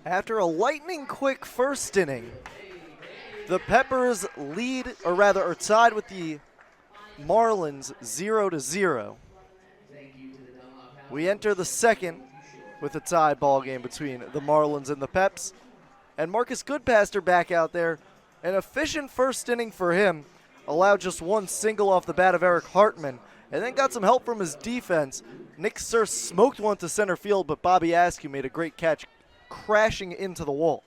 After a lightning-quick first inning, the Peppers lead, or rather are tied with the Marlins 0-0. We enter the second with a tie ball game between the Marlins and the Peps. And Marcus Goodpaster back out there. An efficient first inning for him. Allowed just one single off the bat of Eric Hartman. And then got some help from his defense. Nick Sir smoked one to center field, but Bobby Askew made a great catch, crashing into the wall.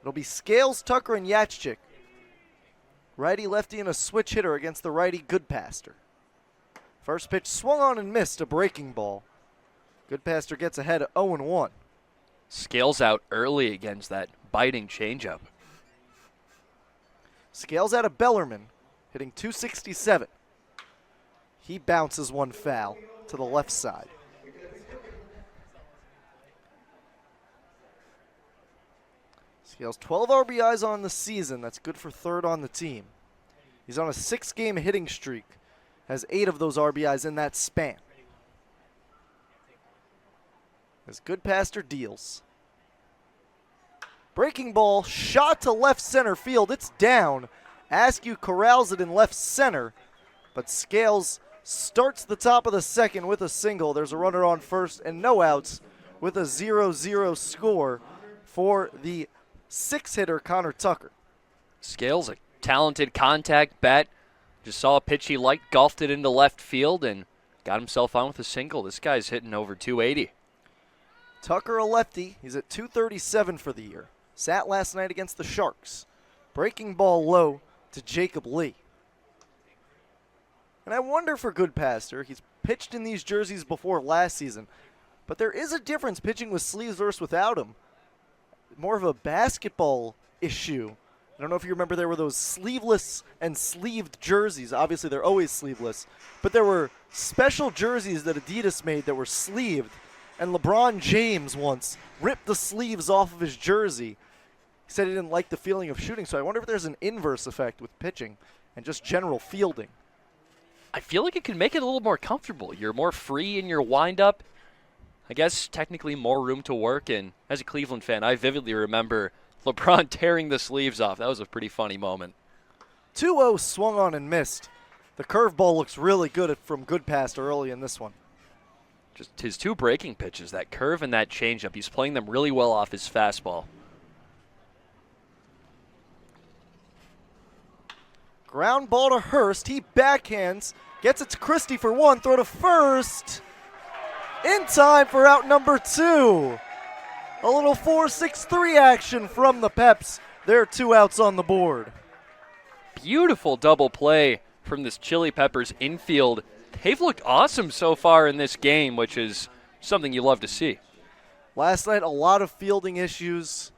It'll be Scales, Tucker, and Yachchik. Righty, lefty, and a switch hitter against the righty Goodpaster. First pitch swung on and missed, a breaking ball. Goodpaster gets ahead of 0-1. Scales out early against that biting changeup. Scales out of Bellarmine, hitting .267. He bounces one foul to the left side. Scales 12 RBIs on the season. That's good for third on the team. He's on a 6-game hitting streak. Has 8 of those RBIs in that span. As Goodpaster deals. Breaking ball, shot to left center field. It's down. Askew corrals it in left center. But Scales starts the top of the second with a single. There's a runner on first and no outs with a 0-0 score for the 6-hitter Connor Tucker. Scales, a talented contact bat. Just saw a pitch he liked, golfed it into left field, and got himself on with a single. This guy's hitting over 280. Tucker, a lefty. He's at 237 for the year. Sat last night against the Sharks. Breaking ball low to Jacob Lee. And I wonder for Goodpaster, he's pitched in these jerseys before last season, but there is a difference pitching with sleeves versus without them. More of a basketball issue. I don't know if you remember, there were those sleeveless and sleeved jerseys. Obviously, they're always sleeveless. But there were special jerseys that Adidas made that were sleeved. And LeBron James once ripped the sleeves off of his jersey. He said he didn't like the feeling of shooting. So I wonder if there's an inverse effect with pitching and just general fielding. I feel like it could make it a little more comfortable. You're more free in your windup. I guess technically more room to work. And as a Cleveland fan, I vividly remember LeBron tearing the sleeves off. That was a pretty funny moment. 2-0 swung on and missed. The curveball looks really good from Goodpaster early in this one. Just his 2 breaking pitches, that curve and that changeup. He's playing them really well off his fastball. Ground ball to Hurst. He backhands. Gets it to Christie for 1. Throw to first. In time for out number 2. A little 4-6-3 action from the Peps. There are 2 outs on the board. Beautiful double play from this Chili Peppers infield. They've looked awesome so far in this game, which is something you love to see. Last night, a lot of fielding issues.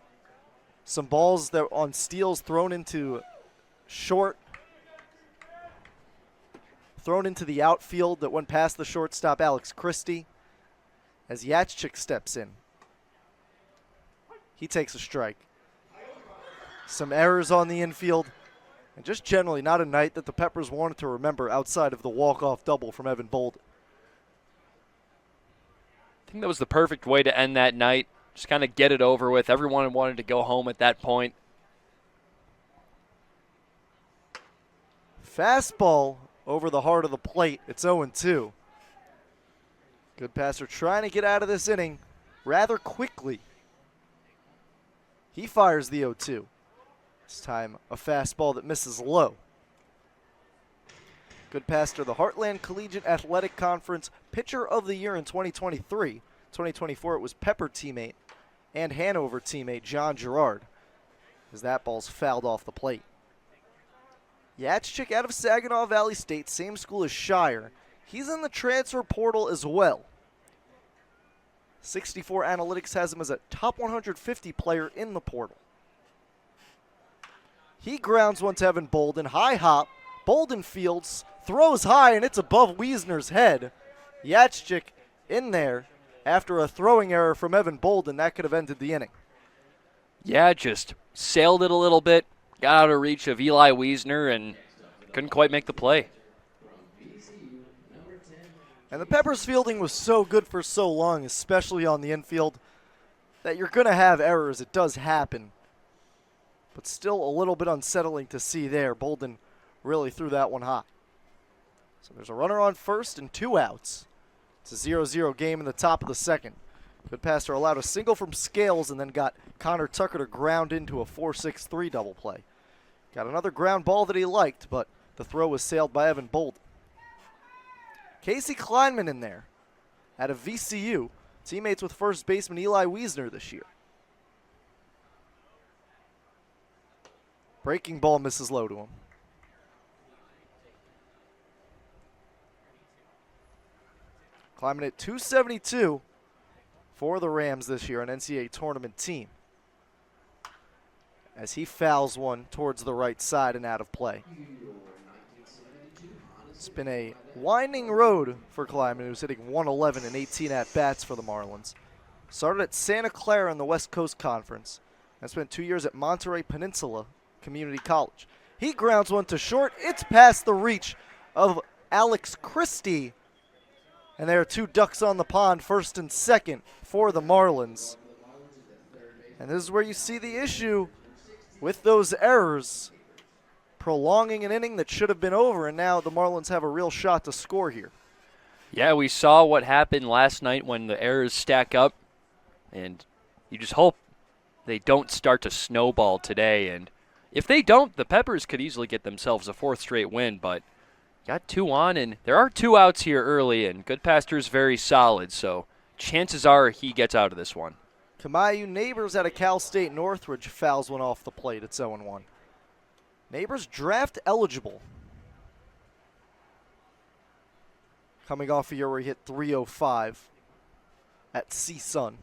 Some balls that on steals thrown into short. Thrown into the outfield that went past the shortstop, Alex Christie. As Yachchik steps in. He takes a strike. Some errors on the infield. And just generally not a night that the Peppers wanted to remember outside of the walk-off double from Evan Bolden. I think that was the perfect way to end that night. Just kind of get it over with. Everyone wanted to go home at that point. Fastball over the heart of the plate. It's 0-2. Goodpaster trying to get out of this inning rather quickly. He fires the 0-2. This time a fastball that misses low. Goodpaster, the Heartland Collegiate Athletic Conference Pitcher of the Year in 2023. 2024 it was Pepper teammate and Hanover teammate John Gerard, as that ball's fouled off the plate. Yachchik out of Saginaw Valley State, same school as Shire. He's in the transfer portal as well. 64 Analytics has him as a top 150 player in the portal. He grounds one to Evan Bolden. High hop. Bolden fields. Throws high, and it's above Wiesner's head. Yachchik in there after a throwing error from Evan Bolden. That could have ended the inning. Yeah, just sailed it a little bit. Got out of reach of Eli Wiesner and couldn't quite make the play. And the Peppers fielding was so good for so long, especially on the infield. that you're going to have errors. It does happen. But still a little bit unsettling to see there. Bolden really threw that one high. So there's a runner on first and 2 outs. It's a 0-0 game in the top of the second. Goodpaster allowed a single from Scales and then got Connor Tucker to ground into a 4-6-3 double play. Got another ground ball that he liked, but the throw was sailed by Evan Bolden. Casey Kleinman in there out of VCU, teammates with first baseman Eli Wiesner this year. Breaking ball misses low to him. Climbing at 272 for the Rams this year, an NCAA tournament team. As he fouls one towards the right side and out of play. It's been a winding road for Kleiman, who's hitting 111 and 18 at-bats for the Marlins. Started at Santa Clara in the West Coast Conference and spent 2 years at Monterey Peninsula Community College. He grounds one to short. It's past the reach of Alex Christie. And there are 2 ducks on the pond, first and second for the Marlins. And this is where you see the issue with those errors, prolonging an inning that should have been over, and now the Marlins have a real shot to score here. Yeah, we saw what happened last night when the errors stack up, and you just hope they don't start to snowball today. And if they don't, the Peppers could easily get themselves a 4th straight win, but got 2 on, and there are 2 outs here early, and Goodpaster's very solid, so chances are he gets out of this one. Kamayu Neighbors out of Cal State Northridge fouls one off the plate. It's 0-1. Neighbors draft eligible. Coming off a year where he hit 305 at CSUN.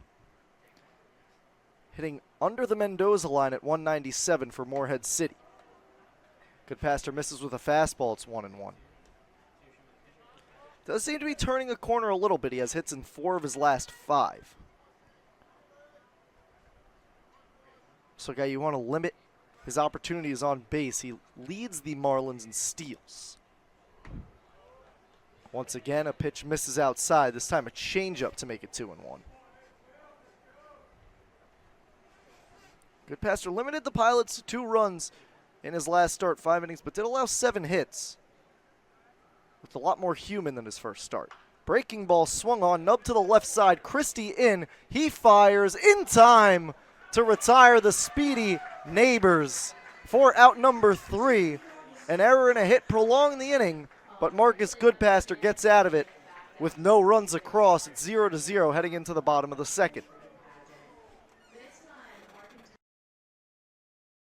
Hitting under the Mendoza line at 197 for Morehead City. Goodpaster misses with a fastball. It's 1-1. Does seem to be turning a corner a little bit. He has hits in 4 of his last 5. So, guy, you want to limit his opportunities on base. He leads the Marlins in steals. Once again, a pitch misses outside. This time a changeup to make it 2-1. Goodpaster limited the Pilots to 2 runs in his last start, 5 innings, but did allow 7 hits. With a lot more human than his first start. Breaking ball swung on, nub to the left side. Christie in. He fires in time to retire the speedy Neighbors for out number 3. An error and a hit prolong the inning, but Marcus Goodpaster gets out of it with no runs across. It's 0-0 heading into the bottom of the second.